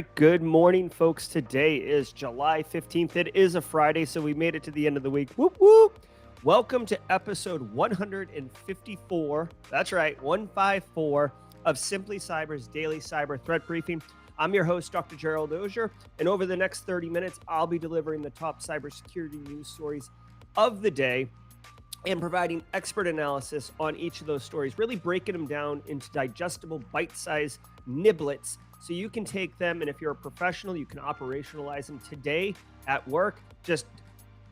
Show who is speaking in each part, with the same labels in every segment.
Speaker 1: right, good morning, folks. Today is July 15th. It is a Friday, so we made it to the end of the week. Whoop, whoop. Welcome to episode 154. That's right, 154 of Simply Cyber's Daily Cyber Threat Briefing. I'm your host, Dr. Gerald Auger, and over the next 30 minutes, I'll be delivering the top cybersecurity news stories of the day and providing expert analysis on each of those stories, really breaking them down into digestible, bite-sized niblets so you can take them, and if you're a professional, you can operationalize them today at work, just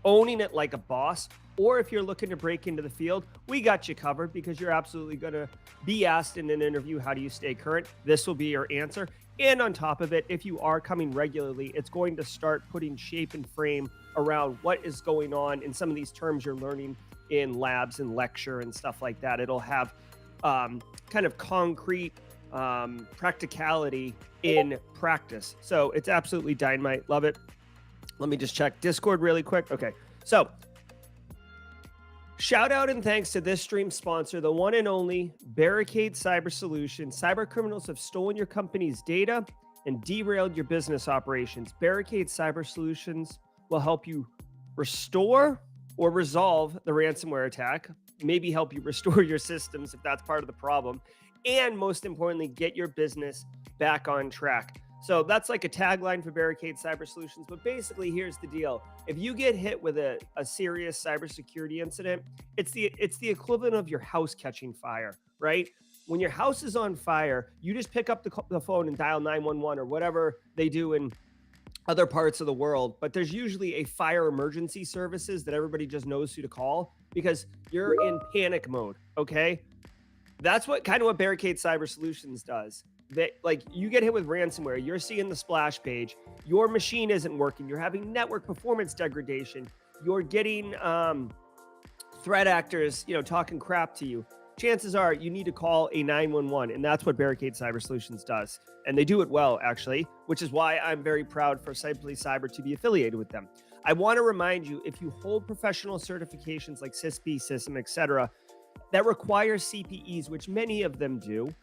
Speaker 1: owning it like a boss. Or if you're looking to break into the field, we got you covered because you're absolutely going to be asked in an interview, how do you stay current? This will be your answer. And on top of it, if you are coming regularly, it's going to start putting shape and frame around what is going on in some of these terms you're learning in labs and lecture and stuff like that. It'll have kind of concrete practicality in practice. So it's absolutely dynamite. Love it. Let me just check Discord really quick. Okay. So shout out and thanks to this stream sponsor, the one and only Barricade Cyber Solutions. Cyber criminals have stolen your company's data and derailed your business operations. Barricade Cyber Solutions will help you restore or resolve the ransomware attack, maybe help you restore your systems if that's part of the problem, and most importantly, get your business back on track. So that's like a tagline for Barricade Cyber Solutions, but basically here's the deal. If you get hit with a serious cybersecurity incident, it's the equivalent of your house catching fire, right? When your house is on fire, you just pick up the phone and dial 911 or whatever they do in other parts of the world, but there's usually a fire emergency services that everybody just knows who to call because you're in panic mode, okay? That's what Barricade Cyber Solutions does. That, like, you get hit with ransomware, you're seeing the splash page, your machine isn't working, you're having network performance degradation, you're getting threat actors, talking crap to you. Chances are you need to call a 911, and that's what Barricade Cyber Solutions does. And they do it well, actually, which is why I'm very proud for Simply Cyber to be affiliated with them. I want to remind you, if you hold professional certifications like CISP, CISM, etc., that require CPEs, which many of them do,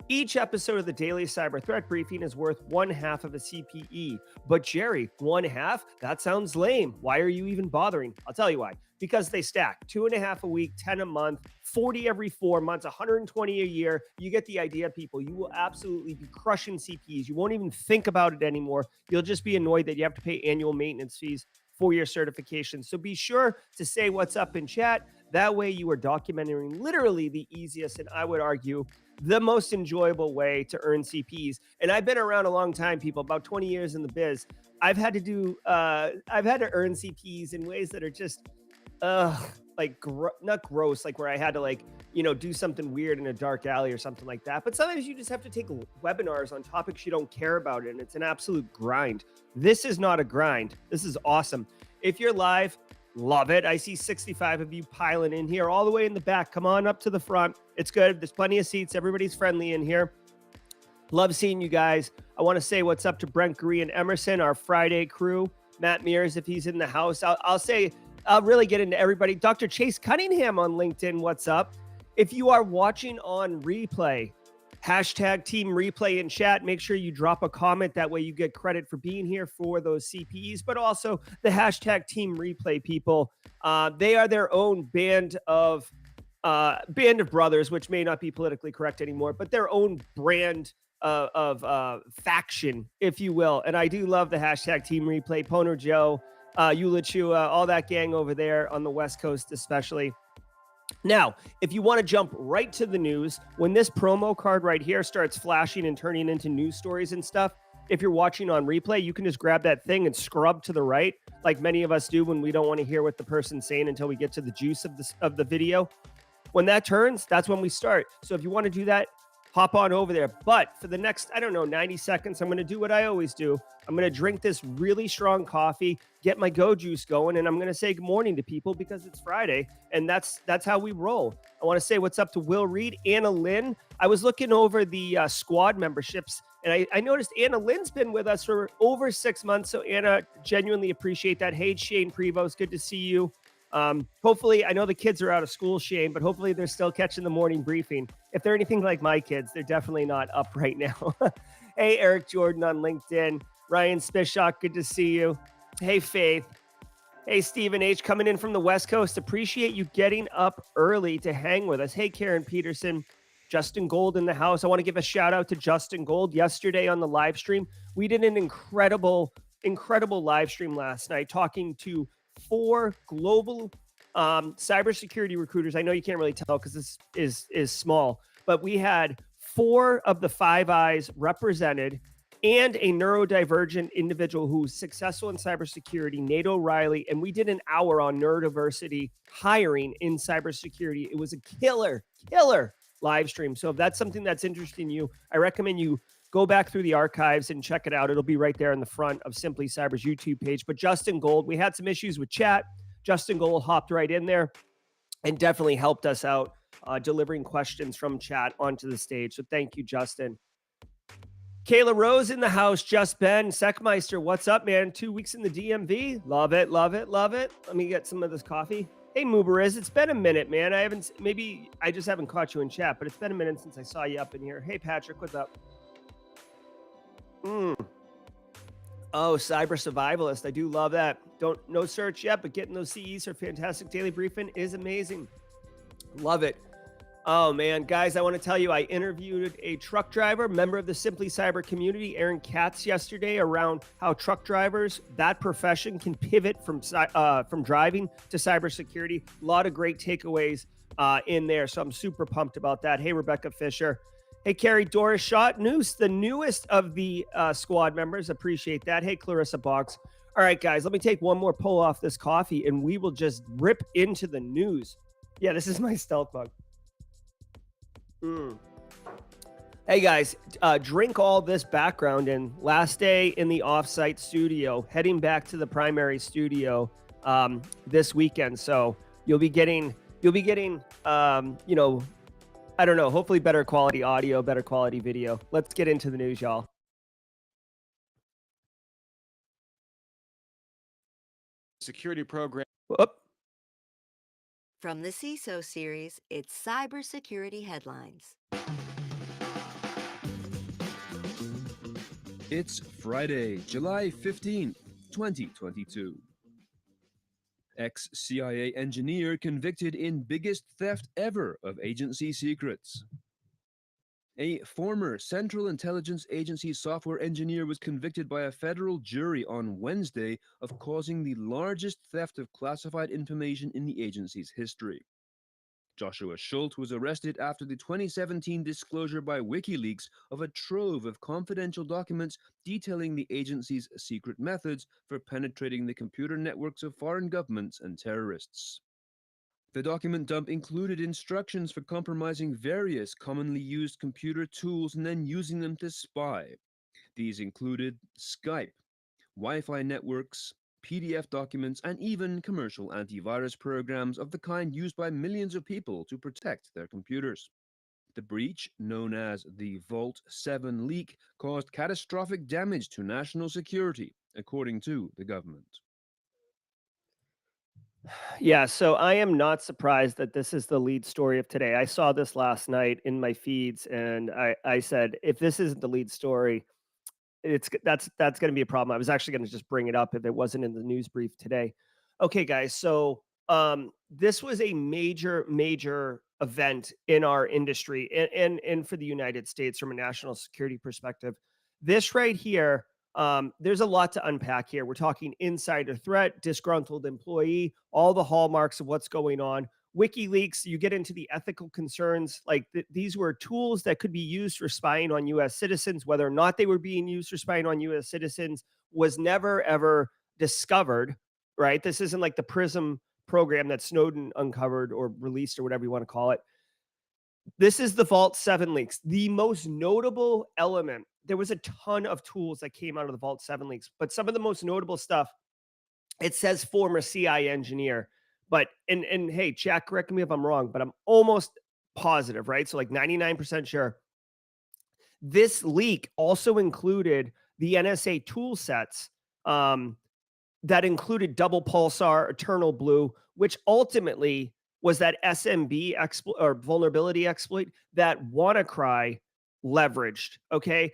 Speaker 1: each episode of the Daily Cyber Threat Briefing is worth 1/2 of a CPE. But Jerry, 1/2? That sounds lame. Why are you even bothering? I'll tell you why. Because they stack. 2.5 a week, 10 a month, 40 every 4 months, 120 a year. You get the idea, people. You will absolutely be crushing CPEs. You won't even think about it anymore. You'll just be annoyed that you have to pay annual maintenance fees for your certification. So be sure to say what's up in chat. That way you are documenting literally the easiest, and I would argue the most enjoyable way to earn CPs. And I've been around a long time, people, about 20 years in the biz. I've had to earn CPs in ways that are just not gross, like where I had to do something weird in a dark alley or something like that. But sometimes you just have to take webinars on topics you don't care about, and it's an absolute grind. This is not a grind. This is awesome. If you're live, love it. I see 65 of you piling in here all the way in the back. Come on up to the front. It's good. There's plenty of seats. Everybody's friendly in here. Love seeing you guys. I want to say what's up to Brent Gree and Emerson, our Friday crew. Matt Mears, if he's in the house. I'll really get into everybody. Dr. Chase Cunningham on LinkedIn, what's up? If you are watching on replay, hashtag team replay in chat. Make sure you drop a comment. That way you get credit for being here for those CPEs, but also the hashtag team replay people. They are their own band of brothers, which may not be politically correct anymore, but their own brand of faction, if you will. And I do love the hashtag team replay. Pono Joe, Eula Chua, all that gang over there on the West Coast, especially. Now, if you want to jump right to the news, when this promo card right here starts flashing and turning into news stories and stuff, if you're watching on replay, you can just grab that thing and scrub to the right, like many of us do when we don't want to hear what the person's saying until we get to the juice of the video. When that turns, that's when we start. So if you want to do that, hop on over there. But for the next, 90 seconds, I'm going to do what I always do. I'm going to drink this really strong coffee, get my go juice going, and I'm going to say good morning to people because it's Friday, and that's how we roll. I want to say what's up to Will Reed, Anna Lynn. I was looking over the squad memberships, and I noticed Anna Lynn's been with us for over 6 months, so Anna, genuinely appreciate that. Hey, Shane Prevost, good to see you. Hopefully, I know the kids are out of school, Shane, but hopefully they're still catching the morning briefing. If they're anything like my kids, they're definitely not up right now. Hey, Eric Jordan on LinkedIn. Ryan Spishak, good to see you. Hey, Faith. Hey, Stephen H. coming in from the West Coast. Appreciate you getting up early to hang with us. Hey, Karen Peterson. Justin Gold in the house. I want to give a shout out to Justin Gold. Yesterday on the live stream, we did an incredible live stream last night talking to 4 global cybersecurity recruiters. I know you can't really tell because this is small, but we had 4 of the 5 eyes represented and a neurodivergent individual who's successful in cybersecurity, Nate O'Reilly, and we did an hour on neurodiversity hiring in cybersecurity. It was a killer live stream. So if that's something that's interesting you, I recommend you go back through the archives and check it out. It'll be right there in the front of Simply Cyber's YouTube page. But Justin Gold, we had some issues with chat. Justin Gold hopped right in there and definitely helped us out delivering questions from chat onto the stage. So thank you, Justin. Kayla Rose in the house. Just Ben Seckmeister. What's up, man? 2 weeks in the DMV. Love it. Let me get some of this coffee. Hey, Mubariz, it's been a minute, man. Maybe I just haven't caught you in chat, but it's been a minute since I saw you up in here. Hey, Patrick, what's up? Oh, cyber survivalist. I do love that. No search yet, but getting those CEs for fantastic daily briefing is amazing. Love it. Oh, man, guys, I want to tell you, I interviewed a truck driver, member of the Simply Cyber community, Aaron Katz, yesterday around how truck drivers, that profession, can pivot from driving to cybersecurity. A lot of great takeaways in there, so I'm super pumped about that. Hey, Rebecca Fisher. Hey, Carrie Doris Schott, the newest of the squad members. Appreciate that. Hey, Clarissa Box. All right, guys, let me take one more pull off this coffee, and we will just rip into the news. Yeah, this is my stealth mug. Hey guys, drink all this background in. Last day in the offsite studio, heading back to the primary studio this weekend. So you'll be getting I don't know, hopefully better quality audio, better quality video. Let's get into the news, y'all.
Speaker 2: Security program.
Speaker 1: Whoop.
Speaker 3: From the CISO series, it's Cybersecurity Headlines.
Speaker 4: It's Friday, July 15th, 2022. Ex-CIA engineer convicted in biggest theft ever of agency secrets. A former Central Intelligence Agency software engineer was convicted by a federal jury on Wednesday of causing the largest theft of classified information in the agency's history. Joshua Schultz was arrested after the 2017 disclosure by WikiLeaks of a trove of confidential documents detailing the agency's secret methods for penetrating the computer networks of foreign governments and terrorists. The document dump included instructions for compromising various commonly used computer tools and then using them to spy. These included Skype, Wi-Fi networks, PDF documents, and even commercial antivirus programs of the kind used by millions of people to protect their computers. The breach, known as the Vault 7 leak, caused catastrophic damage to national security, according to the government.
Speaker 1: Yeah, so I am not surprised that this is the lead story of today. I saw this last night in my feeds, and I said, if this isn't the lead story, that's going to be a problem. I was actually going to just bring it up if it wasn't in the news brief today. Okay, guys, so this was a major event in our industry and for the United States from a national security perspective. This right here, there's a lot to unpack here. We're talking insider threat, disgruntled employee, all the hallmarks of what's going on. WikiLeaks, you get into the ethical concerns, like these were tools that could be used for spying on U.S. citizens. Whether or not they were being used for spying on U.S. citizens was never, ever discovered, right? This isn't like the PRISM program that Snowden uncovered or released or whatever you want to call it. This is the Vault 7 leaks. The most notable element, there was a ton of tools that came out of the Vault 7 leaks, but some of the most notable stuff, it says former CIA engineer. But, and hey, chat, correct me if I'm wrong, but I'm almost positive, right? So like 99% sure. This leak also included the NSA tool sets that included double pulsar, eternal blue, which ultimately was that SMB exploit or vulnerability exploit that WannaCry leveraged. Okay.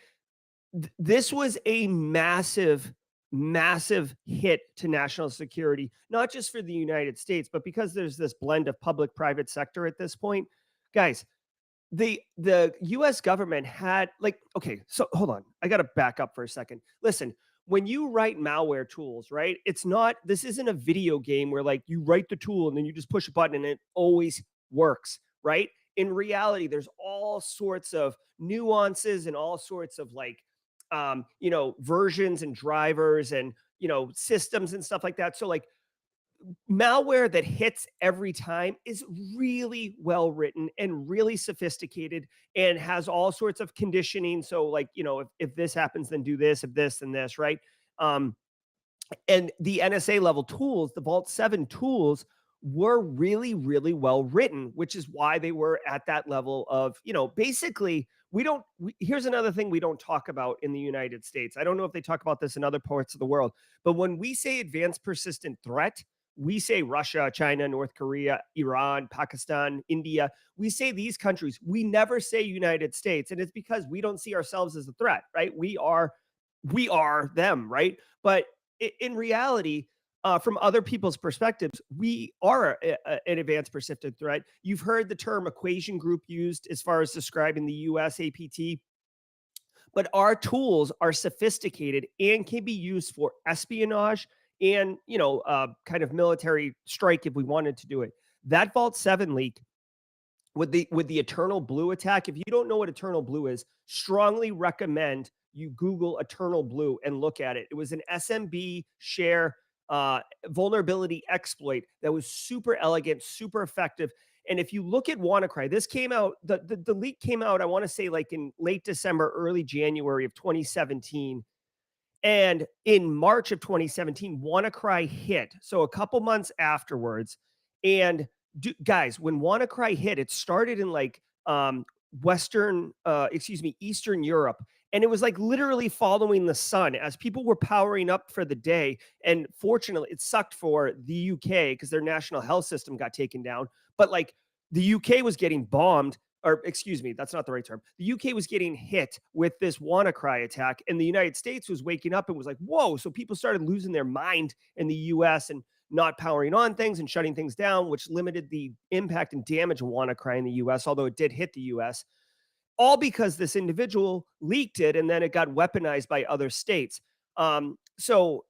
Speaker 1: this was a massive, massive hit to national security, not just for the United States, but because there's this blend of public-private sector at this point. Guys, the US government had like, okay, so hold on. I got to back up for a second. Listen, when you write malware tools, right? This isn't a video game where like you write the tool and then you just push a button and it always works, right? In reality, there's all sorts of nuances and all sorts of like versions and drivers and systems and stuff like that. So like malware that hits every time is really well written and really sophisticated and has all sorts of conditioning. So like, if this happens, then do this, if this, then this, right? Um, and the NSA level tools, the Vault 7 tools were really, really well written, which is why they were at that level of, basically here's another thing we don't talk about in the United States. I don't know if they talk about this in other parts of the world, but when we say advanced persistent threat, we say Russia, China, North Korea, Iran, Pakistan, India. We say these countries. We never say United States. And it's because we don't see ourselves as a threat, right? We are them, right? But in reality, from other people's perspectives, we are an advanced persistent threat. You've heard the term equation group used as far as describing the US APT, but our tools are sophisticated and can be used for espionage and kind of military strike if we wanted to do it. That Vault 7 leak with the Eternal Blue attack, if you don't know what Eternal Blue is, strongly recommend you Google Eternal Blue and look at it. It was an SMB share vulnerability exploit that was super elegant, super effective. And if you look at WannaCry, this came out, the leak came out, I want to say like in late December, early January of 2017. And in March of 2017, WannaCry hit. So a couple months afterwards. And guys, when WannaCry hit, it started in like Eastern Europe. And it was like literally following the sun as people were powering up for the day. And fortunately, it sucked for the UK because their national health system got taken down. But like the UK was getting bombed, or excuse me, that's not the right term. The UK was getting hit with this WannaCry attack, and the United States was waking up and was like, whoa. So people started losing their mind in the US and not powering on things and shutting things down, which limited the impact and damage of WannaCry in the US, although it did hit the US, all because this individual leaked it and then it got weaponized by other states. So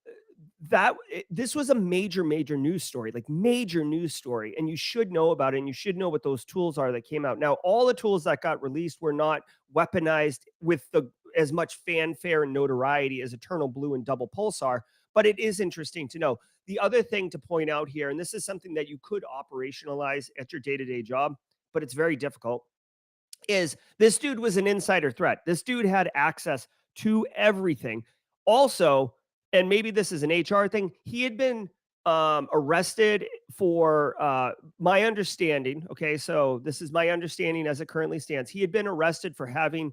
Speaker 1: this was a major news story, like major news story, and you should know about it, and you should know what those tools are that came out. Now, all the tools that got released were not weaponized with as much fanfare and notoriety as Eternal Blue and Double Pulsar, but it is interesting to know. The other thing to point out here, and this is something that you could operationalize at your day-to-day job, but it's very difficult, is this dude was an insider threat. This dude had access to everything. Also, and maybe this is an HR thing, he had been arrested for my understanding. Okay, so this is my understanding as it currently stands. He had been arrested for having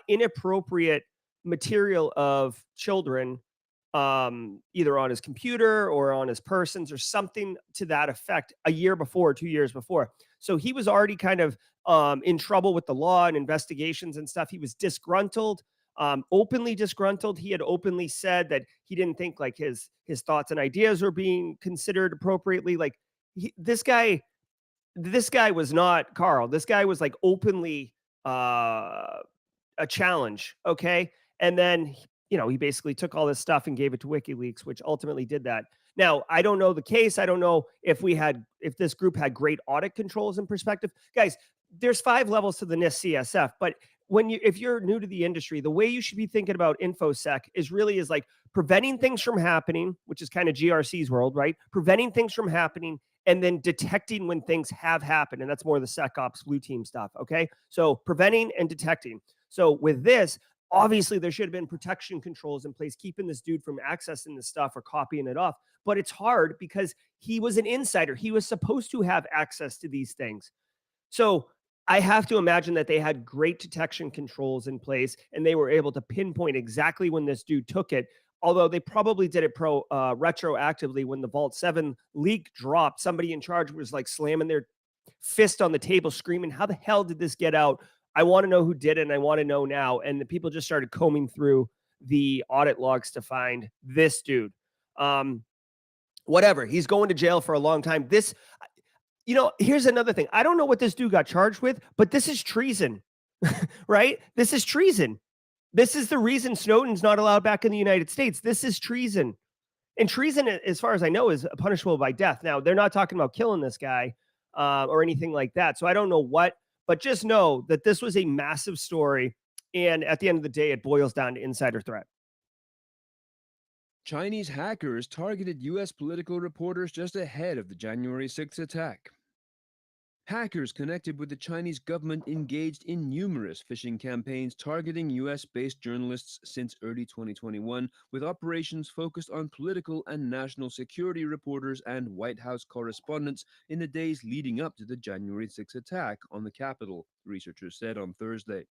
Speaker 1: inappropriate material of children either on his computer or on his persons or something to that effect a year before, 2 years before. So he was already kind of in trouble with the law and investigations and stuff. He was disgruntled, openly disgruntled. He had openly said that he didn't think like his thoughts and ideas were being considered appropriately. Like this guy was not Carl. This guy was like openly a challenge. Okay. And then, he basically took all this stuff and gave it to WikiLeaks, which ultimately did that. Now, I don't know the case. I don't know if this group had great audit controls and perspective. Guys, there's 5 levels to the NIST CSF, but if you're new to the industry, the way you should be thinking about InfoSec is like preventing things from happening, which is kind of GRC's world, right? Preventing things from happening and then detecting when things have happened. And that's more the SecOps blue team stuff. Okay. So preventing and detecting. So with this, obviously there should have been protection controls in place, keeping this dude from accessing this stuff or copying it off. But it's hard because he was an insider. He was supposed to have access to these things. So I have to imagine that they had great detection controls in place and they were able to pinpoint exactly when this dude took it. Although they probably did it retroactively when the Vault 7 leak dropped. Somebody in charge was like slamming their fist on the table, screaming, how the hell did this get out? I want to know who did it, and I want to know now. And the people just started combing through the audit logs to find this dude. Whatever. He's going to jail for a long time. This, here's another thing. I don't know what this dude got charged with, but this is treason, right? This is treason. This is the reason Snowden's not allowed back in the United States. This is treason. And treason, as far as I know, is punishable by death. Now, they're not talking about killing this guy or anything like that. So I don't know what, but just know that this was a massive story. And at the end of the day, it boils down to insider threat.
Speaker 4: Chinese hackers targeted U.S. political reporters just ahead of the January 6th attack. Hackers connected with the Chinese government engaged in numerous phishing campaigns targeting US-based journalists since early 2021, with operations focused on political and national security reporters and White House correspondents in the days leading up to the January 6th attack on the Capitol, researchers said on Thursday.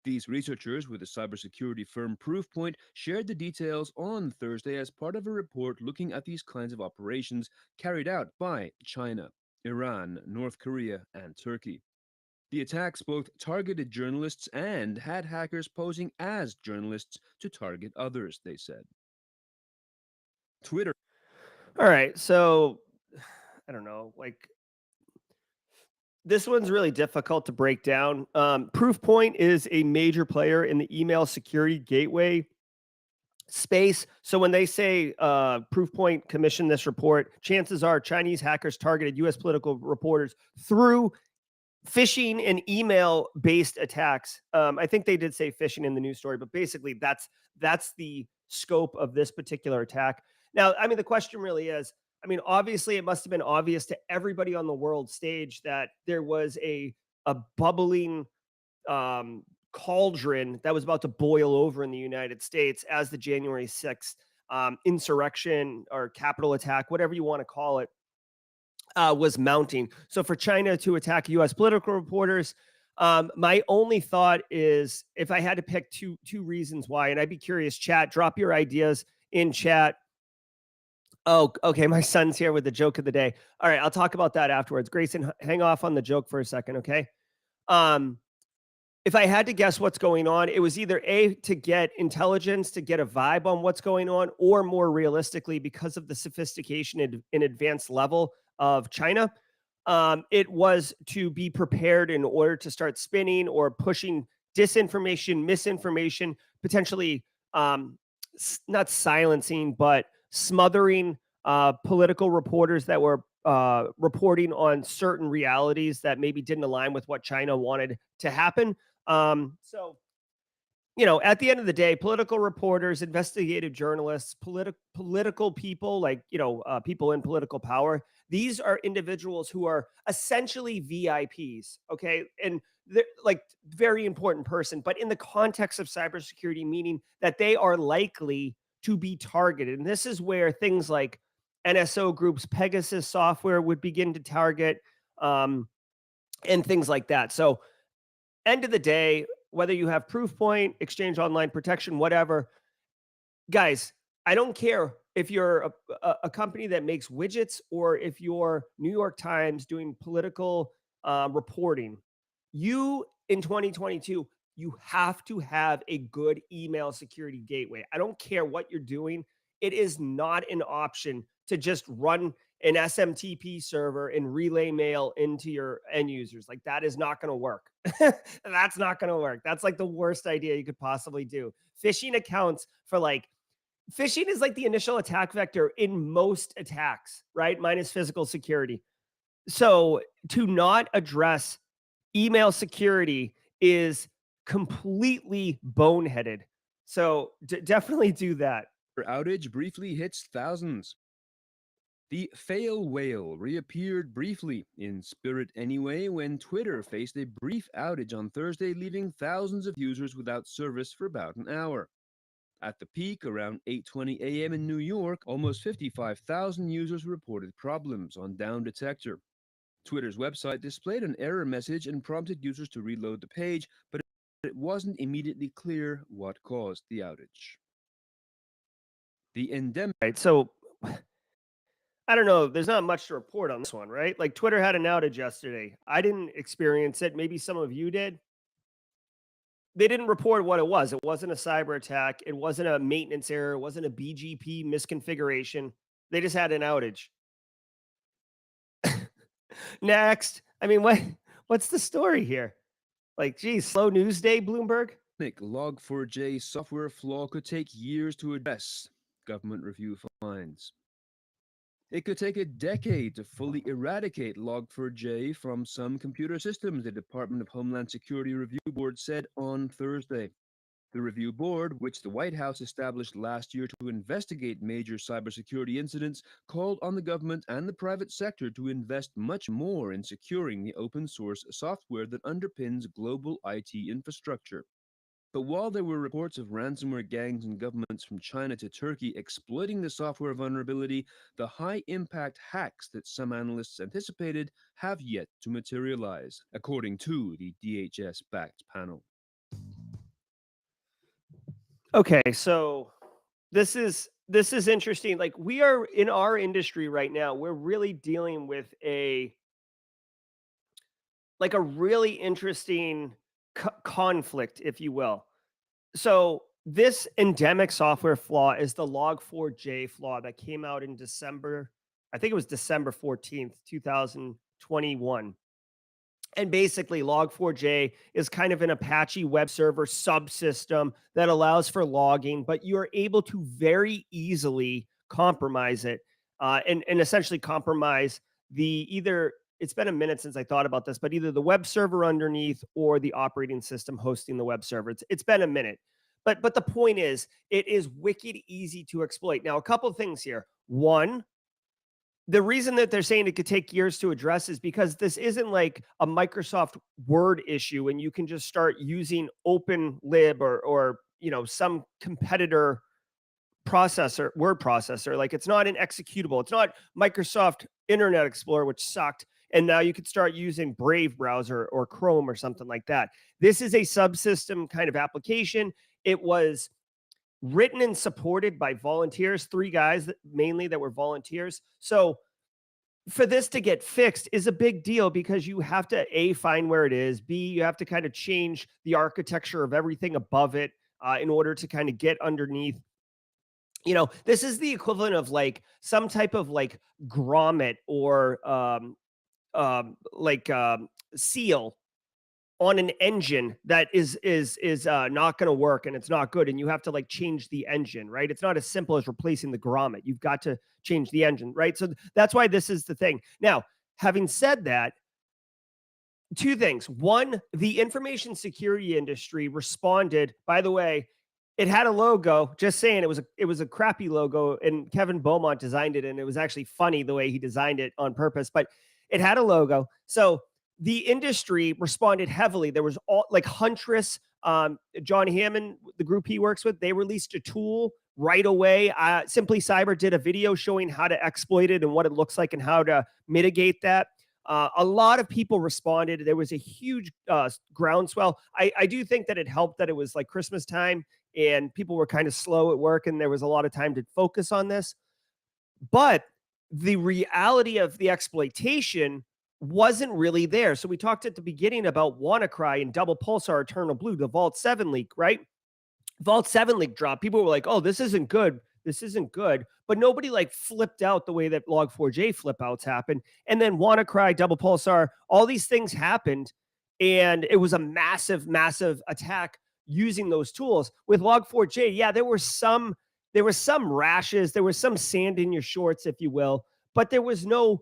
Speaker 4: These researchers with the cybersecurity firm Proofpoint shared the details on Thursday as part of a report looking at these kinds of operations carried out by China, Iran, North Korea, and Turkey. The attacks both targeted journalists and had hackers posing as journalists to target others, they said. Twitter.
Speaker 1: All right. So I don't know, this one's really difficult to break down. Proofpoint is a major player in the email security gateway space. So when they say Proofpoint commissioned this report, chances are Chinese hackers targeted U.S. political reporters through phishing and email-based attacks. I think they did say phishing in the news story, but basically that's the scope of this particular attack. Now, I mean, the question really is, obviously, it must have been obvious to everybody on the world stage that there was a bubbling cauldron that was about to boil over in the United States as the January 6th insurrection or Capitol attack, whatever you want to call it, was mounting. So for China to attack U.S. political reporters, my only thought is, if I had to pick two reasons why, and I'd be curious, chat, drop your ideas in chat. Oh, okay. My son's here with the joke of the day. All right. I'll talk about that afterwards. Grayson, hang off on the joke for a second. Okay. If I had to guess what's going on, it was either A, to get intelligence, to get a vibe on what's going on, or more realistically, because of the sophistication and advanced level of China, it was to be prepared in order to start spinning or pushing disinformation, misinformation, potentially not silencing, but smothering political reporters that were reporting on certain realities that maybe didn't align with what China wanted to happen. So, at the end of the day, political reporters, investigative journalists, political people, like, people in political power, these are individuals who are essentially VIPs. Okay. And they're like very important person, but in the context of cybersecurity, meaning that they are likely to be targeted. And this is where things like NSO groups, Pegasus software would begin to target, and things like that. So end of the day, whether you have Proofpoint, Exchange Online Protection, whatever, guys, I don't care if you're a company that makes widgets or if you're New York Times doing political reporting. You, in 2022, you have to have a good email security gateway. I don't care what you're doing. It is not an option to just run an SMTP server and relay mail into your end users. Like, that is not going to work. That's not going to work. That's like the worst idea you could possibly do. Phishing accounts for phishing is like the initial attack vector in most attacks, right? Minus physical security. So to not address email security is completely boneheaded. So definitely do that.
Speaker 4: Outage briefly hits thousands. The fail whale reappeared briefly, in spirit anyway, when Twitter faced a brief outage on Thursday, leaving thousands of users without service for about an hour. At the peak, around 8:20 a.m. in New York, almost 55,000 users reported problems on Down Detector. Twitter's website displayed an error message and prompted users to reload the page, but it wasn't immediately clear what caused the outage. The endemic.
Speaker 1: Right. So I don't know. There's not much to report on this one, right? Like, Twitter had an outage yesterday. I didn't experience it. Maybe some of you did. they didn't report what it was. It wasn't a cyber attack. It wasn't a maintenance error. It wasn't a BGP misconfiguration. They just had an outage. Next. I mean, what's the story here? Like, geez, slow news day, Bloomberg?
Speaker 4: Log4j software flaw could take years to address, government review finds. It could take a decade to fully eradicate Log4j from some computer systems, the Department of Homeland Security Review Board said on Thursday. The review board, which the White House established last year to investigate major cybersecurity incidents, called on the government and the private sector to invest much more in securing the open source software that underpins global IT infrastructure. But while there were reports of ransomware gangs and governments from China to Turkey exploiting the software vulnerability, the high-impact hacks that some analysts anticipated have yet to materialize, according to the DHS-backed panel.
Speaker 1: Okay, so this is interesting. Like, we are in our industry right now, we're really dealing with a really interesting conflict, if you will. So this endemic software flaw is the Log4j flaw that came out in December. I think it was December 14th, 2021. And basically, Log4j is kind of an Apache web server subsystem that allows for logging, but you're able to very easily compromise it and essentially compromise either. It's been a minute since I thought about this, but either the web server underneath or the operating system hosting the web server. It's been a minute. But the point is, it is wicked easy to exploit. Now, a couple of things here. One, the reason that they're saying it could take years to address is because this isn't like a Microsoft Word issue and you can just start using OpenLib or some competitor word processor. Like, it's not an executable. It's not Microsoft Internet Explorer, which sucked, and now you could start using Brave browser or Chrome or something like that. This is a subsystem kind of application. It was written and supported by volunteers, 3 guys mainly that were volunteers. So for this to get fixed is a big deal because you have to A, find where it is, B, you have to kind of change the architecture of everything above it in order to kind of get underneath. This is the equivalent of like some type of like grommet or seal on an engine that is not going to work and it's not good, and you have to like change the engine, right? It's not as simple as replacing the grommet. You've got to change the engine, right? So that's why this is the thing. Now, having said that, 2 things. One, the information security industry responded. By the way, it had a logo. Just saying, it was a crappy logo, and Kevin Beaumont designed it, and it was actually funny the way he designed it on purpose. But it had a logo. So the industry responded heavily. There was all like Huntress, John Hammond, the group he works with, they released a tool right away. Simply Cyber did a video showing how to exploit it and what it looks like and how to mitigate that. A lot of people responded. There was a huge groundswell. I do think that it helped that it was like Christmas time and people were kind of slow at work and there was a lot of time to focus on this. But the reality of the exploitation wasn't really there. So we talked at the beginning about WannaCry and Double Pulsar Eternal Blue, the Vault 7 leak, right? Vault 7 leak dropped. People were like, oh, this isn't good. This isn't good. But nobody like flipped out the way that Log4j flip outs happened. And then WannaCry, Double Pulsar, all these things happened. And it was a massive, massive attack using those tools. With Log4j, yeah, there were some rashes. There was some sand in your shorts, if you will. But there was no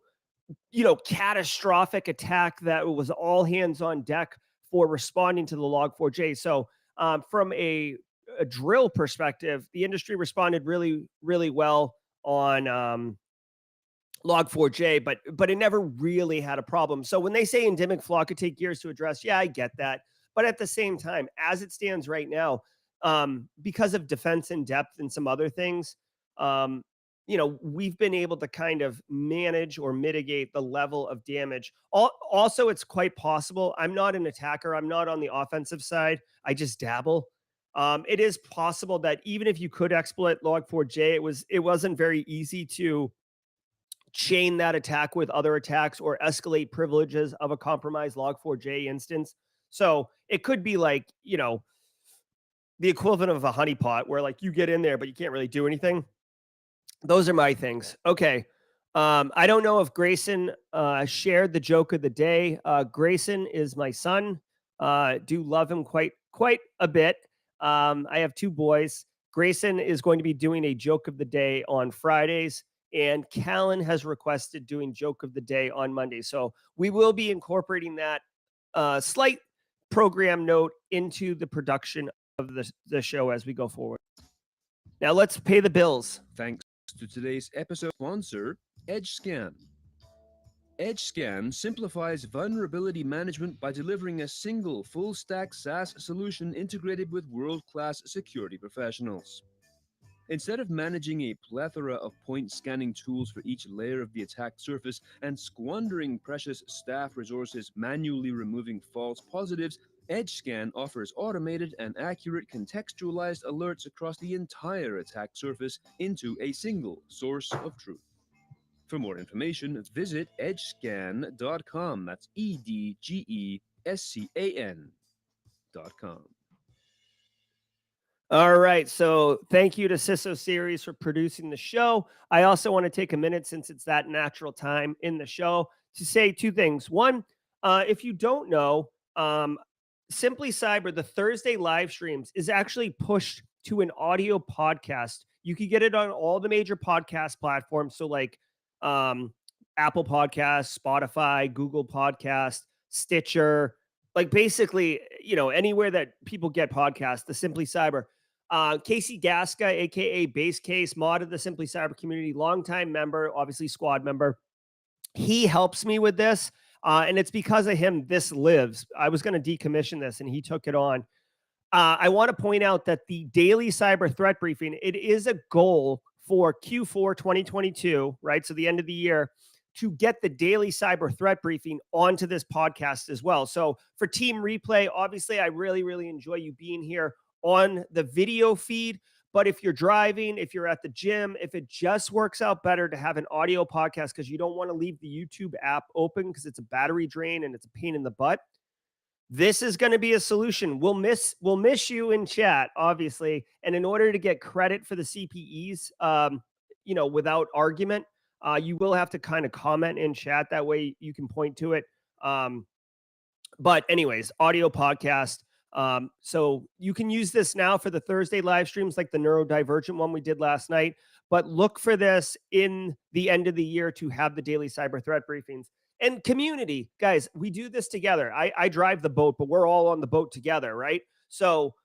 Speaker 1: catastrophic attack that was all hands on deck for responding to the Log4j. So from a drill perspective, the industry responded really, really well on Log4j, but it never really had a problem. So when they say endemic flaw could take years to address, yeah, I get that. But at the same time, as it stands right now, because of defense in depth and some other things, we've been able to kind of manage or mitigate the level of damage. Also, it's quite possible. I'm not an attacker. I'm not on the offensive side. I just dabble. It is possible that even if you could exploit Log4j, it wasn't very easy to chain that attack with other attacks or escalate privileges of a compromised Log4j instance. So it could be like, the equivalent of a honeypot where like you get in there, but you can't really do anything. Those are my things. Okay. I don't know if Grayson shared the joke of the day. Grayson is my son. Do love him quite a bit. I have 2 boys. Grayson is going to be doing a joke of the day on Fridays, and Callan has requested doing joke of the day on Monday. So we will be incorporating that slight program note into the production of the show as we go forward. Now let's pay the bills.
Speaker 4: Thanks to today's episode sponsor, EdgeScan. EdgeScan simplifies vulnerability management by delivering a single full-stack SaaS solution integrated with world-class security professionals. Instead of managing a plethora of point scanning tools for each layer of the attack surface and squandering precious staff resources manually removing false positives, EdgeScan offers automated and accurate contextualized alerts across the entire attack surface into a single source of truth. For more information, visit edgescan.com. That's EDGESCAN.com.
Speaker 1: All right. So thank you to CISO Series for producing the show. I also want to take a minute, since it's that natural time in the show, to say 2 things. One, if you don't know, Simply Cyber, the Thursday live streams, is actually pushed to an audio podcast. You can get it on all the major podcast platforms. So like Apple Podcasts, Spotify, Google Podcast, Stitcher, like basically, anywhere that people get podcasts, the Simply Cyber. Casey Gasca, aka Base Case, mod of the Simply Cyber community, longtime member, obviously squad member. He helps me with this, and it's because of him this lives. I was going to decommission this, and he took it on. I want to point out that the daily cyber threat briefing, it is a goal for Q4 2022, right? So the end of the year, to get the daily cyber threat briefing onto this podcast as well. So for Team Replay, obviously, I really, really enjoy you being here on the video feed. But if you're driving, if you're at the gym, if it just works out better to have an audio podcast because you don't want to leave the YouTube app open because it's a battery drain and it's a pain in the butt, this is going to be a solution. We'll miss you in chat, obviously. And in order to get credit for the CPEs, without argument, you will have to kind of comment in chat. That way you can point to it. But anyways, audio podcast. So you can use this now for the Thursday live streams, like the neurodivergent one we did last night. But look for this in the end of the year to have the daily cyber threat briefings. And community, guys, we do this together. I drive the boat, but we're all on the boat together, right? So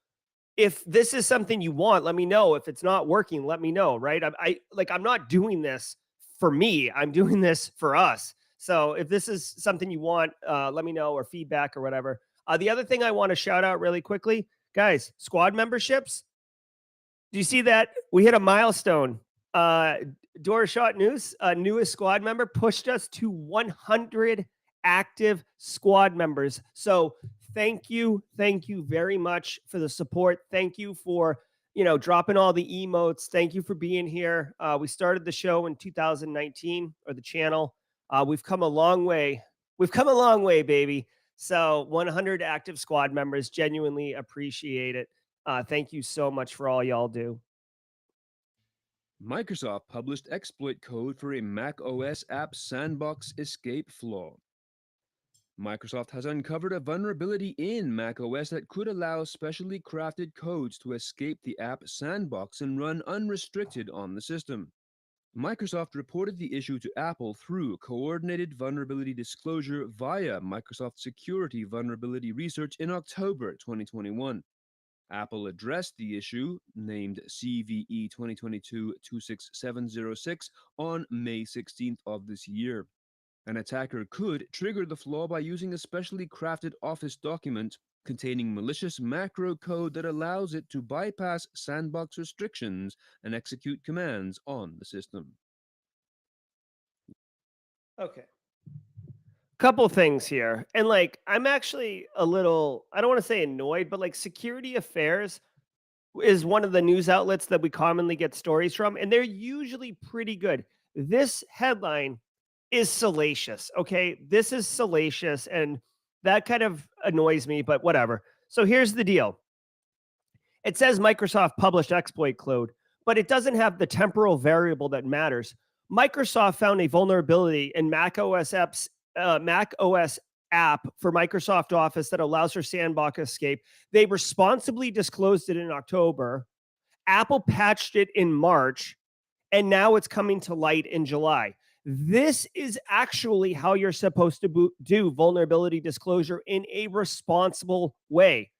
Speaker 1: if this is something you want, let me know. If it's not working, let me know, right? I'm not doing this for me. I'm doing this for us. So if this is something you want, let me know, or feedback or whatever. The other thing I want to shout out really quickly, guys, squad memberships. Do you see that? We hit a milestone. Dorashot News, newest squad member, pushed us to 100 active squad members. So thank you very much for the support. Thank you for dropping all the emotes. Thank you for being here. We started the show in 2019, or the channel. We've come a long way. Baby. So 100 active squad members, genuinely appreciate it. Thank you so much for all y'all do.
Speaker 4: Microsoft published exploit code for a Mac OS app sandbox escape flaw. Microsoft has uncovered a vulnerability in Mac OS that could allow specially crafted codes to escape the app sandbox and run unrestricted on the system. Microsoft reported the issue to Apple through coordinated vulnerability disclosure via Microsoft Security Vulnerability Research in October 2021. Apple addressed the issue, named CVE 2022-26706, on May 16th of this year. An attacker could trigger the flaw by using a specially crafted Office document containing malicious macro code that allows it to bypass sandbox restrictions and execute commands on the system.
Speaker 1: Okay. Couple things here. And I'm actually a little, I don't want to say annoyed, but Security Affairs is one of the news outlets that we commonly get stories from, and they're usually pretty good. This headline is salacious. Okay. This is salacious, and that kind of annoys me, but whatever. So here's the deal. It says Microsoft published exploit code, but it doesn't have the temporal variable that matters. Microsoft found a vulnerability in Mac OS app for Microsoft Office that allows for sandbox escape. They responsibly disclosed it in October. Apple patched it in March, and now it's coming to light in July. This is actually how you're supposed to do vulnerability disclosure in a responsible way.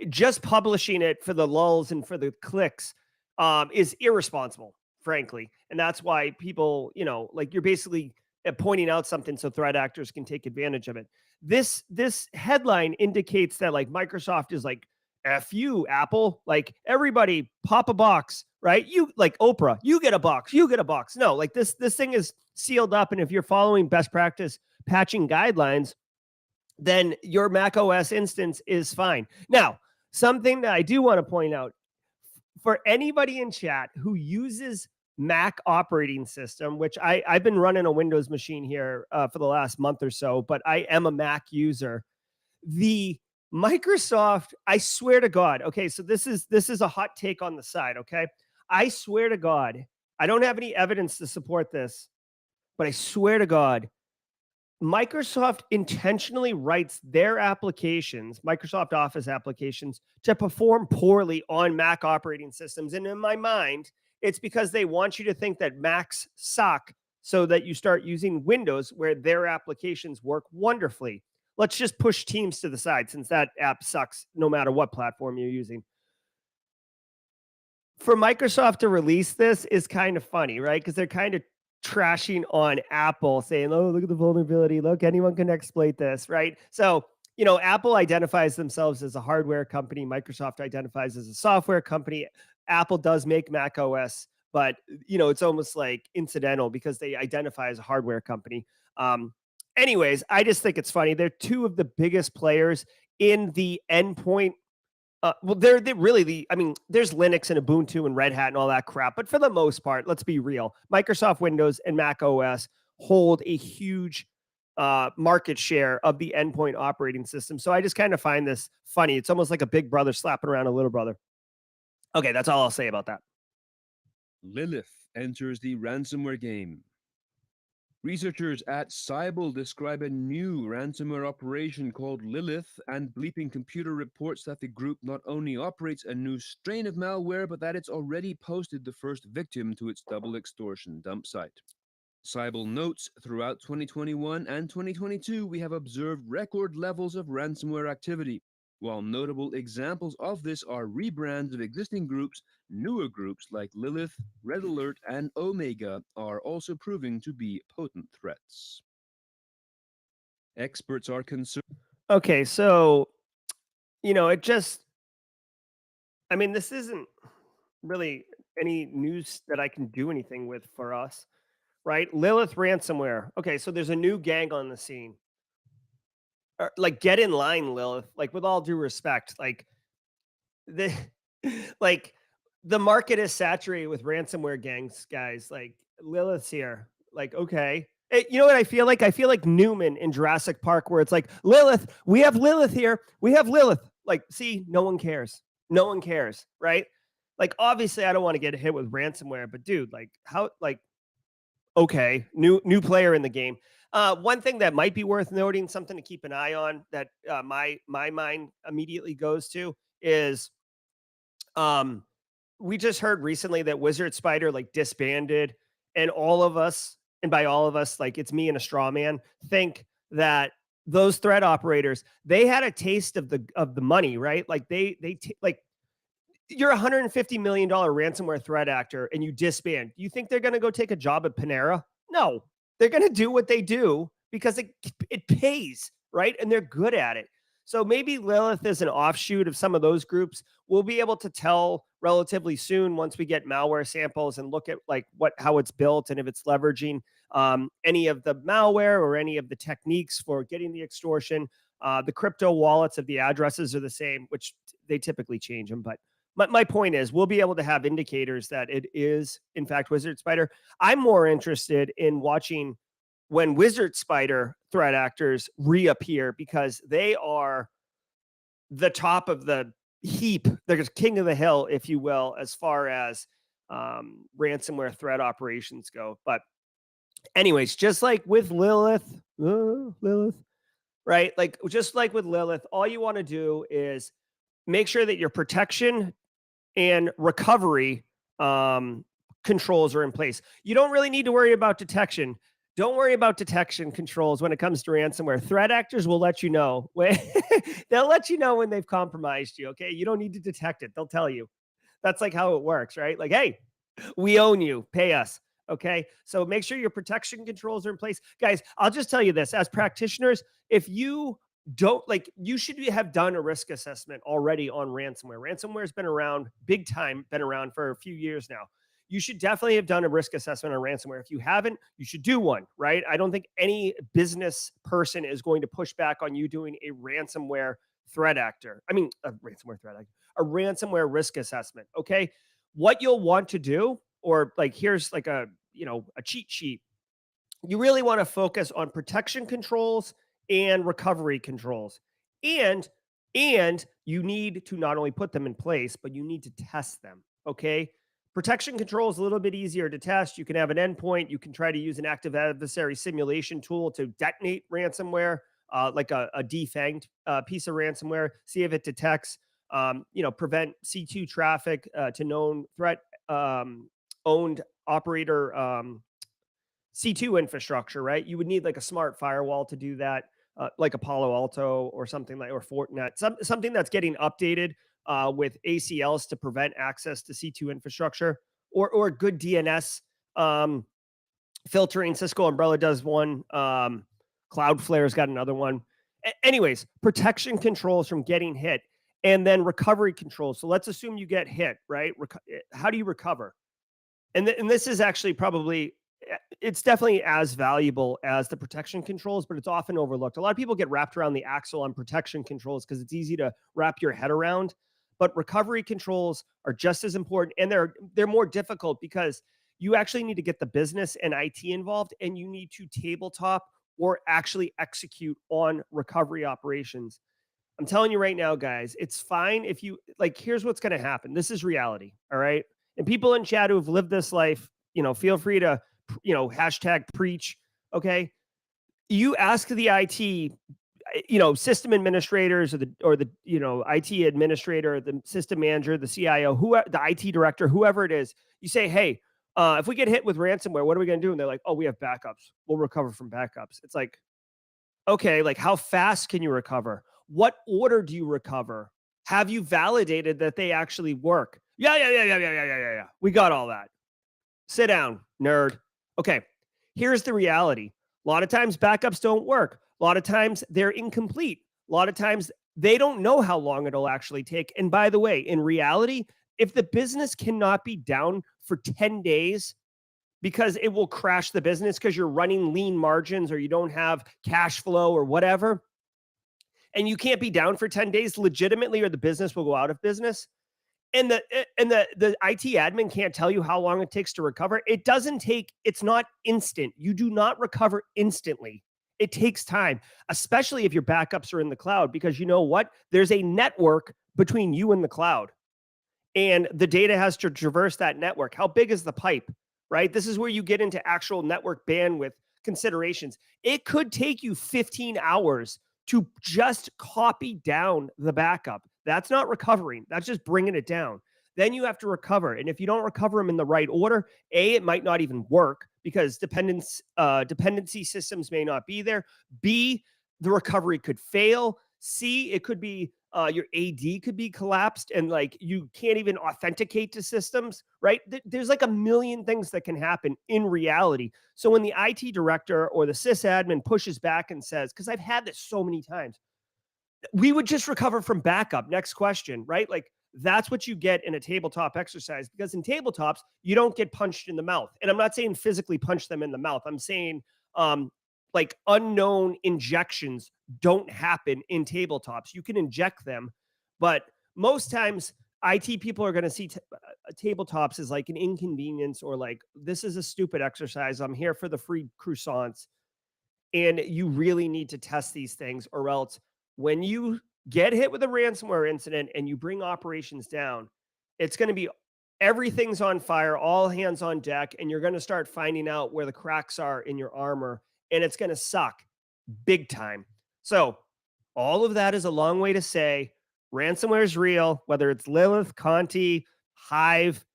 Speaker 1: Just publishing it for the lulz and for the clicks is irresponsible, frankly. And that's why people, like, you're basically pointing out something so threat actors can take advantage of it. This headline indicates that, like, Microsoft is like, F you, Apple. Like, everybody pop a box, right? You, like Oprah, you get a box, you get a box. No, like, this thing is sealed up. And if you're following best practice patching guidelines, then your Mac OS instance is fine. Now, something that I do want to point out, for anybody in chat who uses Mac operating system, which I've been running a Windows machine here for the last month or so, but I am a Mac user. The Microsoft, I swear to God, okay, so this is a hot take on the side, okay? I swear to God, I don't have any evidence to support this, but I swear to God, Microsoft intentionally writes their applications, Microsoft Office applications, to perform poorly on Mac operating systems. And in my mind, it's because they want you to think that Macs suck so that you start using Windows where their applications work wonderfully. Let's just push Teams to the side since that app sucks no matter what platform you're using. For Microsoft to release this is kind of funny, right? Because they're kind of trashing on Apple, saying, oh, look at the vulnerability. Look, anyone can exploit this, right? So, Apple identifies themselves as a hardware company. Microsoft identifies as a software company. Apple does make Mac OS, but, it's almost like incidental because they identify as a hardware company. Anyways, I just think it's funny. They're two of the biggest players in the endpoint. Well, they're really there's Linux and Ubuntu and Red Hat and all that crap. But for the most part, let's be real. Microsoft Windows and Mac OS hold a huge market share of the endpoint operating system. So I just kind of find this funny. It's almost like a big brother slapping around a little brother. Okay, that's all I'll say about that.
Speaker 4: Lilith enters the ransomware game. Researchers at Searchable describe a new ransomware operation called Lilith, and Bleeping Computer reports that the group not only operates a new strain of malware, but that it's already posted the first victim to its double extortion dump site. Searchable notes, throughout 2021 and 2022, we have observed record levels of ransomware activity. While notable examples of this are rebrands of existing groups, newer groups like Lilith, Red Alert, and Omega are also proving to be potent threats. Experts are concerned.
Speaker 1: Okay, so, this isn't really any news that I can do anything with for us, right? Lilith ransomware. Okay, so there's a new gang on the scene. Like, get in line, Lilith. Like, with all due respect, like the market is saturated with ransomware gangs, guys. Like, Lilith's here. Like, okay. You know what I feel like? I feel like Newman in Jurassic Park, where it's like, Lilith, we have Lilith here. We have Lilith. Like, see, no one cares. No one cares, right? Like, obviously, I don't want to get hit with ransomware, but dude, like, how, like, okay, new player in the game. One thing that might be worth noting, something to keep an eye on that my mind immediately goes to is, we just heard recently that Wizard Spider like disbanded, and all of us, and by all of us, like it's me and a straw man, think that those threat operators, they had a taste of the money, right? Like like, you're a $150 million ransomware threat actor and you disband. You think they're going to go take a job at Panera? No, they're going to do what they do because it pays, right? And they're good at it. So maybe Lilith is an offshoot of some of those groups. We'll be able to tell relatively soon once we get malware samples and look at like how it's built and if it's leveraging any of the malware or any of the techniques for getting the extortion. The crypto wallets of the addresses are the same, which they typically change them, but my point is we'll be able to have indicators that it is, in fact, Wizard Spider. I'm more interested in watching when Wizard Spider threat actors reappear because they are the top of the heap. They're just king of the hill, if you will, as far as ransomware threat operations go. But anyways, just like with Lilith, right? Like just like with Lilith, all you want to do is make sure that your protection and recovery controls are in place. You don't really need to worry about detection. Don't worry about detection controls when it comes to ransomware. Threat actors will let you know. They'll let you know when they've compromised you, okay? You don't need to detect it. They'll tell you. That's like how it works, right? Like, hey, we own you. Pay us. Okay. So make sure your protection controls are in place. Guys, I'll just tell you this as practitioners, if you don't like, you should have done a risk assessment already on ransomware. Ransomware has been around big time, been around for a few years now. You should definitely have done a risk assessment on ransomware. If you haven't, you should do one, right? I don't think any business person is going to push back on you doing a ransomware threat actor. I mean, a ransomware threat actor, a ransomware risk assessment. Okay. What you'll want to do, or like, here's like a cheat sheet. You really want to focus on protection controls and recovery controls. And you need to not only put them in place, but you need to test them. Okay. Protection control is a little bit easier to test. You can have an endpoint. You can try to use an active adversary simulation tool to detonate ransomware, like a defanged piece of ransomware, see if it detects, prevent C2 traffic to known threat owned operator C2 infrastructure, right? You would need like a smart firewall to do that, like a Palo Alto or something like, or Fortinet, something that's getting updated with ACLs to prevent access to C2 infrastructure, or good DNS filtering. Cisco Umbrella does one. Cloudflare's got another one. Anyways, protection controls from getting hit, and then recovery controls. So let's assume you get hit, right? How do you recover? And this is actually probably, it's definitely as valuable as the protection controls, but it's often overlooked. A lot of people get wrapped around the axle on protection controls because it's easy to wrap your head around. But recovery controls are just as important, and they're more difficult because you actually need to get the business and IT involved, and you need to tabletop or actually execute on recovery operations. I'm telling you right now, guys, it's fine if you like, here's what's going to happen. This is reality. All right. And people in chat who have lived this life, feel free to, hashtag preach. Okay. You ask the IT, system administrators or the IT administrator, the system manager, the CIO, the IT director, whoever it is, you say, hey, if we get hit with ransomware, what are we going to do? And they're like, oh, we have backups. We'll recover from backups. It's like, okay, like how fast can you recover? What order do you recover? Have you validated that they actually work? Yeah. We got all that. Sit down, nerd. Okay, here's the reality. A lot of times backups don't work. A lot of times they're incomplete. A lot of times they don't know how long it'll actually take. And by the way, in reality, if the business cannot be down for 10 days, because it will crash the business because you're running lean margins or you don't have cash flow or whatever, and you can't be down for 10 days legitimately, or the business will go out of business. And the IT admin can't tell you how long it takes to recover. It's not instant. You do not recover instantly. It takes time, especially if your backups are in the cloud, because you know what? There's a network between you and the cloud, and the data has to traverse that network. How big is the pipe, right? This is where you get into actual network bandwidth considerations. It could take you 15 hours to just copy down the backup. That's not recovering. That's just bringing it down. Then you have to recover. And if you don't recover them in the right order, A, it might not even work because dependency systems may not be there. B, the recovery could fail. C, it could be your AD could be collapsed and like you can't even authenticate to systems, right? There's like a million things that can happen in reality. So when the IT director or the sysadmin pushes back and says, because I've had this so many times, we would just recover from backup. Next question, right? Like that's what you get in a tabletop exercise, because in tabletops, you don't get punched in the mouth. And I'm not saying physically punch them in the mouth. I'm saying like unknown injections don't happen in tabletops. You can inject them, but most times IT people are going to see tabletops as like an inconvenience, or like, this is a stupid exercise. I'm here for the free croissants. And you really need to test these things, or else when you get hit with a ransomware incident and you bring operations down, it's going to be everything's on fire, all hands on deck, and you're going to start finding out where the cracks are in your armor, and it's going to suck big time. So, all of that is a long way to say ransomware is real, whether it's Lilith, Conti, Hive,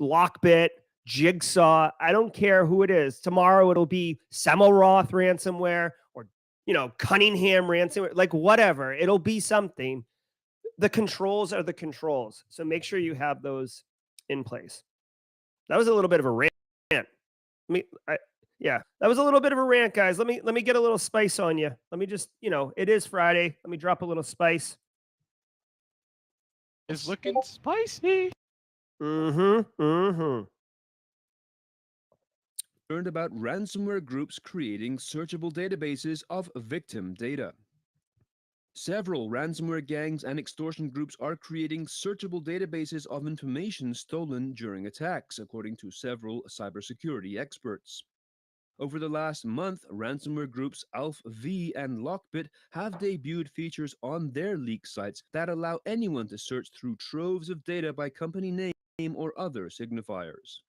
Speaker 1: Lockbit, Jigsaw. I don't care who it is. Tomorrow it'll be Semmelroth ransomware or, Cunningham ransomware, like whatever. It'll be something. The controls are the controls. So make sure you have those in place. That was a little bit of a rant. Yeah, that was a little bit of a rant, guys. Let me get a little spice on you. Let me just, it is Friday. Let me drop a little spice.
Speaker 2: It's looking spicy.
Speaker 1: Mm-hmm.
Speaker 4: Learned about ransomware groups creating searchable databases of victim data. Several ransomware gangs and extortion groups are creating searchable databases of information stolen during attacks, according to several cybersecurity experts. Over the last month, ransomware groups AlphaV and Lockbit have debuted features on their leak sites that allow anyone to search through troves of data by company name or other signifiers.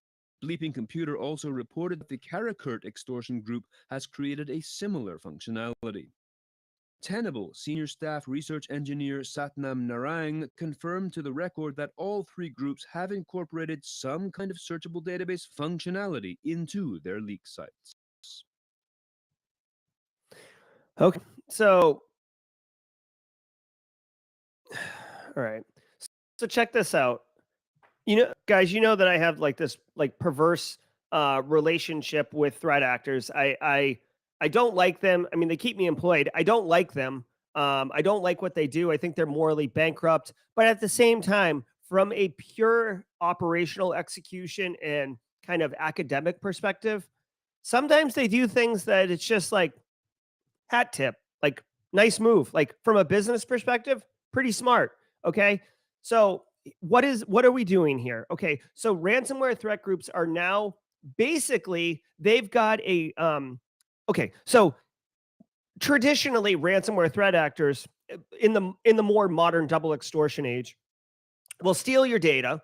Speaker 4: Bleeping Computer also reported that the Karakurt extortion group has created a similar functionality. Tenable Senior Staff Research Engineer Satnam Narang confirmed to the record that all three groups have incorporated some kind of searchable database functionality into their leak sites.
Speaker 1: Okay, so, all right. So check this out. Guys, that I have like this perverse relationship with threat actors. I don't like them. I mean, they keep me employed. I don't like them. I don't like what they do. I think they're morally bankrupt. But at the same time, from a pure operational execution and kind of academic perspective, sometimes they do things that it's just like hat tip, like nice move. Like from a business perspective, pretty smart. Okay. So what are we doing here? Okay. So ransomware threat groups are now basically, they've got a, okay. So traditionally ransomware threat actors in the more modern double extortion age will steal your data.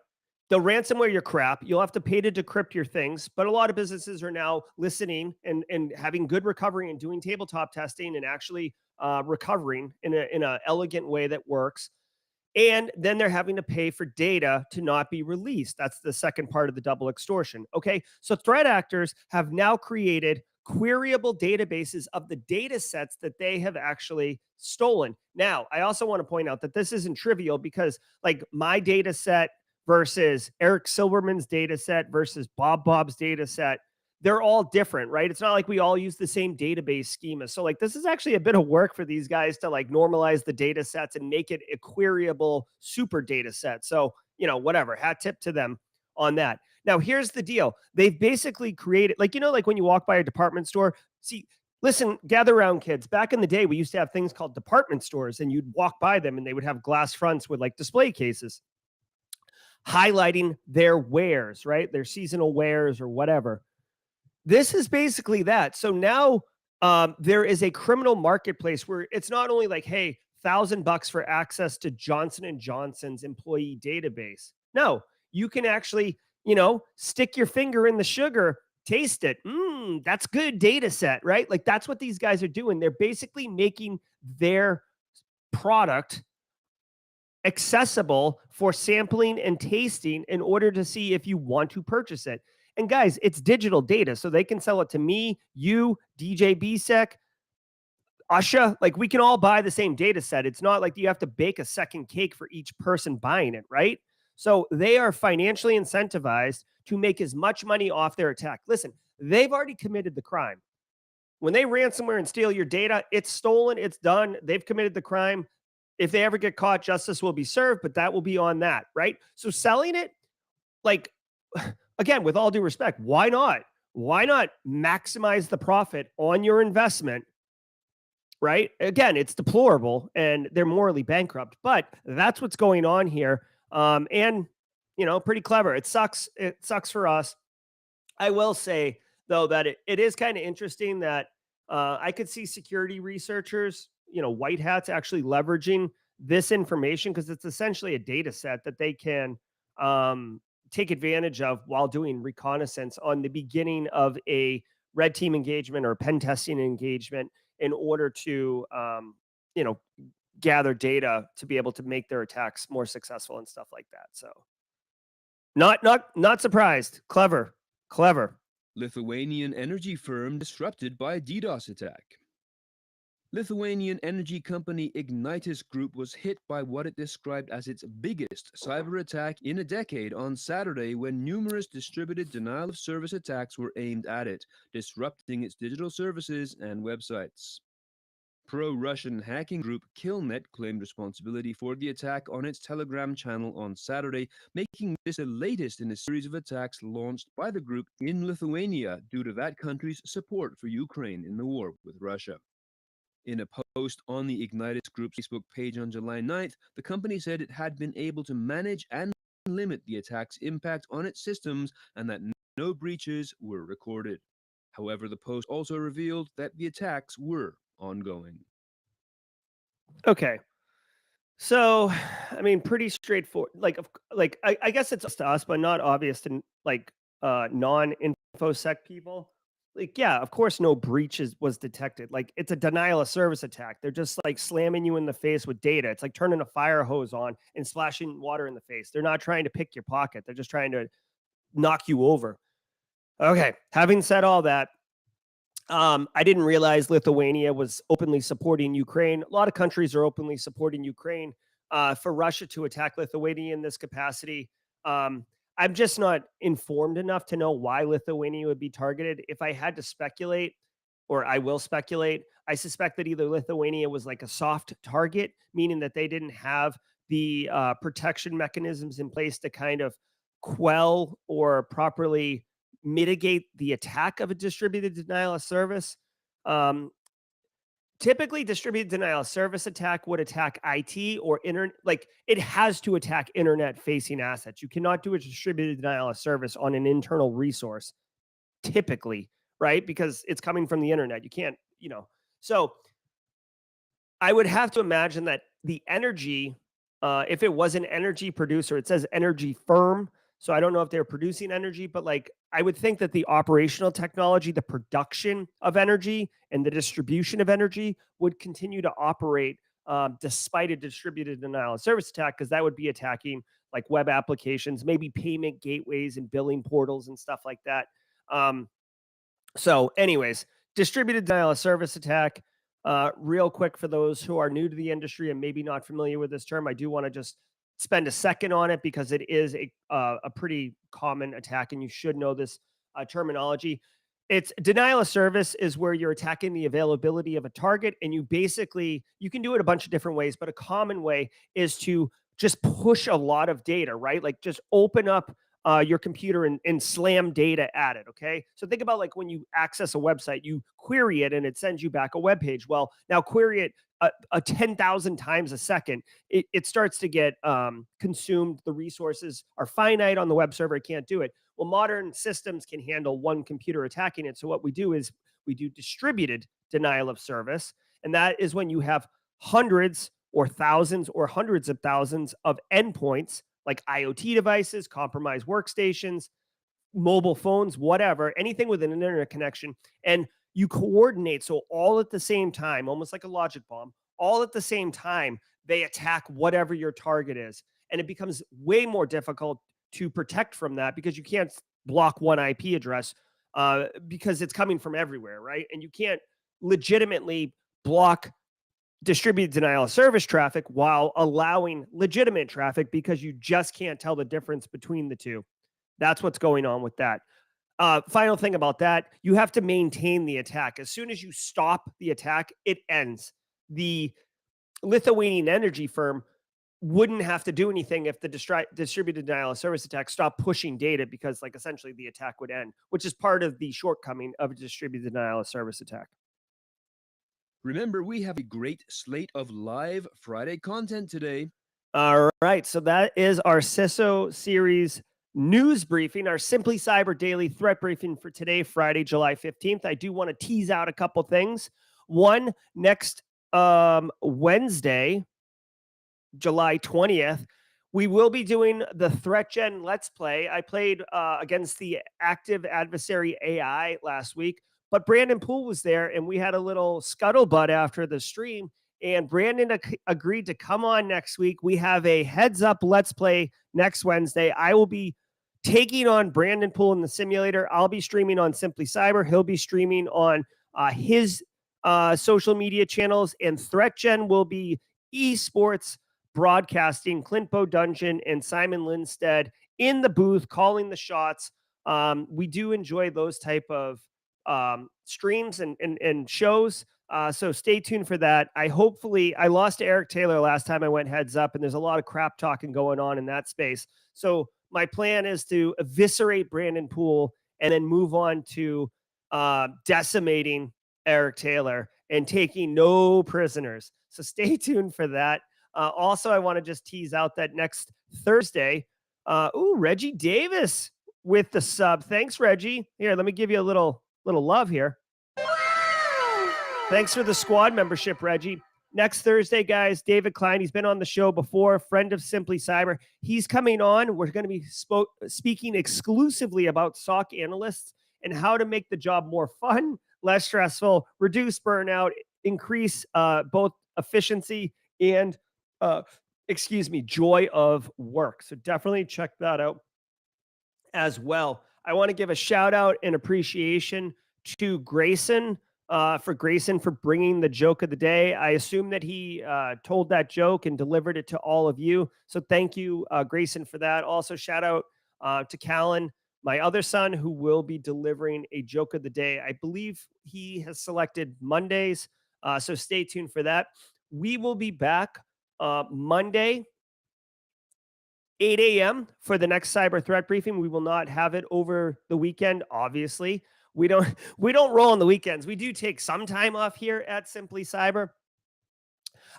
Speaker 1: They'll ransomware your crap. You'll have to pay to decrypt your things. But a lot of businesses are now listening and having good recovery and doing tabletop testing and actually recovering in a elegant way that works. And then they're having to pay for data to not be released. That's the second part of the double extortion. Okay. So threat actors have now created queryable databases of the data sets that they have actually stolen. Now, I also want to point out that this isn't trivial because like my data set versus Eric Silverman's data set versus Bob's data set, they're all different, right? It's not like we all use the same database schema. So like this is actually a bit of work for these guys to like normalize the data sets and make it a queryable super data set. So, whatever, hat tip to them on that. Now, here's the deal. They've basically created like when you walk by a department store, see, listen, gather around kids. Back in the day, we used to have things called department stores and you'd walk by them and they would have glass fronts with like display cases highlighting their wares, right? Their seasonal wares or whatever. This is basically that. So now there is a criminal marketplace where it's not only like, hey, $1,000 for access to Johnson & Johnson's employee database. No, you can actually, stick your finger in the sugar, taste it. That's good data set, right? Like that's what these guys are doing. They're basically making their product accessible for sampling and tasting in order to see if you want to purchase it. And guys, it's digital data, so they can sell it to me, you, DJ BSEC, Usha. Like we can all buy the same data set. It's not like you have to bake a second cake for each person buying it, right? So they are financially incentivized to make as much money off their attack. Listen, they've already committed the crime. When they ransomware and steal your data, it's stolen, it's done. They've committed the crime. If they ever get caught, justice will be served, but that will be on that, right? So selling it, like, again, with all due respect, why not? Why not maximize the profit on your investment, right? Again, it's deplorable and they're morally bankrupt, but that's what's going on here. And, pretty clever. It sucks. It sucks for us. I will say, though, that it is kind of interesting that I could see security researchers, white hats actually leveraging this information, because it's essentially a data set that they can take advantage of while doing reconnaissance on the beginning of a red team engagement or pen testing engagement in order to, you know, gather data to be able to make their attacks more successful and stuff like that. So not surprised. Clever.
Speaker 4: Lithuanian energy firm disrupted by DDoS attack. Lithuanian energy company Ignitis Group was hit by what it described as its biggest cyber attack in a decade on Saturday, when numerous distributed denial-of-service attacks were aimed at it, disrupting its digital services and websites. Pro-Russian hacking group Killnet claimed responsibility for the attack on its Telegram channel on Saturday, making this the latest in a series of attacks launched by the group in Lithuania due to that country's support for Ukraine in the war with Russia. In a post on the Ignitis Group's Facebook page on July 9th, the company said it had been able to manage and limit the attack's impact on its systems and that no breaches were recorded. However, the post also revealed that the attacks were ongoing.
Speaker 1: Okay. So, I mean, pretty straightforward. I guess it's to us, but not obvious to like non-infosec people. Like, yeah, of course, no breaches was detected. Like, it's a denial of service attack. They're just like slamming you in the face with data. It's like turning a fire hose on and splashing water in the face. They're not trying to pick your pocket. They're just trying to knock you over. Okay. Having said all that, I didn't realize Lithuania was openly supporting Ukraine. A lot of countries are openly supporting Ukraine. For Russia to attack Lithuania in this capacity, I'm just not informed enough to know why Lithuania would be targeted. If I had to speculate, or I will speculate, I suspect that either Lithuania was like a soft target, meaning that they didn't have the protection mechanisms in place to kind of quell or properly mitigate the attack of a distributed denial of service. Um, Typically, distributed denial of service attack would attack IT or internet. Like, it has to attack internet facing assets. You cannot do a distributed denial of service on an internal resource, typically, right? Because it's coming from the internet. You can't, So I would have to imagine that the energy, if it was an energy producer, it says energy firm. So I don't know if they're producing energy, but like I would think that the operational technology, the production of energy and the distribution of energy would continue to operate despite a distributed denial of service attack, because that would be attacking like web applications, maybe payment gateways and billing portals and stuff like that. So anyways, distributed denial of service attack. Real quick, for those who are new to the industry and maybe not familiar with this term, I do want to just spend a second on it because it is a pretty common attack, and you should know this terminology. It's denial of service is where you're attacking the availability of a target, and you can do it a bunch of different ways, but a common way is to just push a lot of data, right? Like just open up your computer and slam data at it. Okay. So think about like when you access a website, you query it and it sends you back a web page. Well, now query it a 10,000 times a second. It starts to get consumed. The resources are finite on the web server. It can't do it. Well, modern systems can handle one computer attacking it. So what we do is we do distributed denial of service. And that is when you have hundreds or thousands or hundreds of thousands of endpoints like IoT devices, compromised workstations, mobile phones, whatever, anything with an internet connection. And you coordinate. So all at the same time, almost like a logic bomb, all at the same time, they attack whatever your target is. And it becomes way more difficult to protect from that because you can't block one IP address because it's coming from everywhere, right? And you can't legitimately block distributed denial of service traffic while allowing legitimate traffic because you just can't tell the difference between the two. That's what's going on with that. Final thing about that, you have to maintain the attack. As soon as you stop the attack, it ends. The Lithuanian energy firm wouldn't have to do anything if the distributed denial of service attack stopped pushing data, because like essentially the attack would end, which is part of the shortcoming of a distributed denial of service attack.
Speaker 4: Remember, we have a great slate of live Friday content today.
Speaker 1: All right. So that is our CISO series news briefing, our Simply Cyber Daily threat briefing for today, Friday, July 15th. I do want to tease out a couple things. One, next Wednesday, July 20th. We will be doing the Threat Gen Let's Play. I played against the active adversary AI last week, but Brandon Poole was there, and we had a little scuttlebutt after the stream. And Brandon agreed to come on next week. We have a heads up Let's Play next Wednesday. I will be taking on Brandon Poole in the simulator. I'll be streaming on Simply Cyber. He'll be streaming on his social media channels, and Threat Gen will be esports broadcasting. Clint Dungeon and Simon Lindstedt in the booth calling the shots. We do enjoy those type of streams and shows. So stay tuned for that. I lost to Eric Taylor last time I went heads up, and there's a lot of crap talking going on in that space. So my plan is to eviscerate Brandon Poole and then move on to decimating Eric Taylor and taking no prisoners. So stay tuned for that. Also, I want to just tease out that next Thursday, Reggie Davis with the sub. Thanks, Reggie. Here, let me give you a little love here. Thanks for the squad membership, Reggie. Next Thursday, guys, David Klein, he's been on the show before, friend of Simply Cyber. He's coming on. We're going to be speaking exclusively about SOC analysts and how to make the job more fun, less stressful, reduce burnout, increase both efficiency and, joy of work. So definitely check that out as well. I want to give a shout out and appreciation to Grayson, for bringing the joke of the day. I assume that he told that joke and delivered it to all of you. So thank you, Grayson, for that. Also, shout out to Callan, my other son, who will be delivering a joke of the day. I believe he has selected Mondays, so stay tuned for that. We will be back Monday, 8 a.m. for the next cyber threat briefing. We will not have it over the weekend, obviously. We don't roll on the weekends. We do take some time off here at Simply Cyber.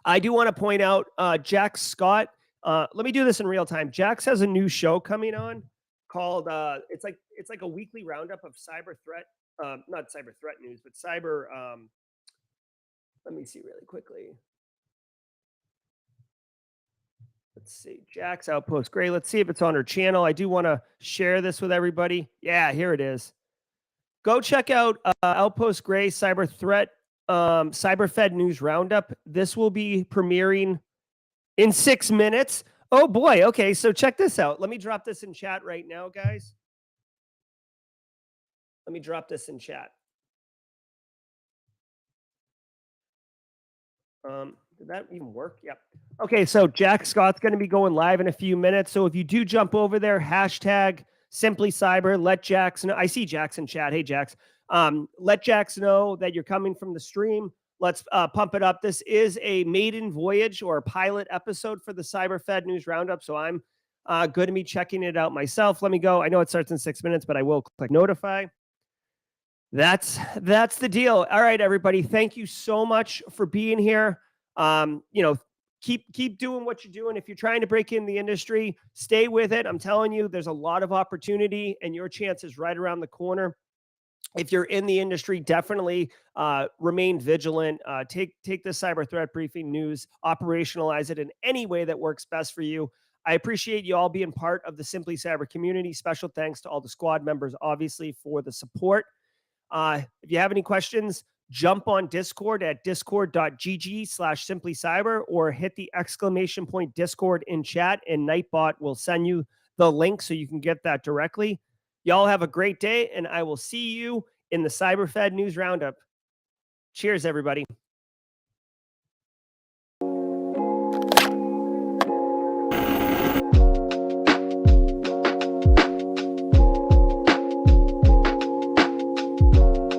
Speaker 1: I do want to point out Jax Scott. Let me do this in real time. Jax has a new show coming on called it's like a weekly roundup of cyber threat, not cyber threat news, but cyber. Let me see really quickly. Let's see, Jax Outpost Gray. Let's see if it's on her channel. I do want to share this with everybody. Yeah, here it is. Go check out Outpost Gray Cyber Threat Cyber Fed News Roundup. This will be premiering in 6 minutes. Oh boy. Okay, so check this out. Let me drop this in chat right now, guys. Let me drop this in chat. Did that even work? Yep. Okay, so Jack Scott's going to be going live in a few minutes. So if you do jump over there, hashtag Simply Cyber, let Jax know. I see Jax in chat. Hey, Jax. Let Jax know that you're coming from the stream. Let's pump it up. This is a maiden voyage or a pilot episode for the Cyber Fed News Roundup. So I'm going to be checking it out myself. Let me go. I know it starts in 6 minutes, but I will click notify. That's the deal. All right, everybody. Thank you so much for being here. Keep doing what you're doing. If you're trying to break in the industry, stay with it. I'm telling you, there's a lot of opportunity and your chance is right around the corner. If you're in the industry, definitely remain vigilant. Take the cyber threat briefing news, operationalize it in any way that works best for you. I appreciate you all being part of the Simply Cyber community. Special thanks to all the squad members, obviously, for the support. If you have any questions, jump on Discord at discord.gg/simplycyber or hit the ! Discord in chat, and Nightbot will send you the link so you can get that directly. Y'all have a great day, and I will see you in the CyberFed News Roundup. Cheers, everybody.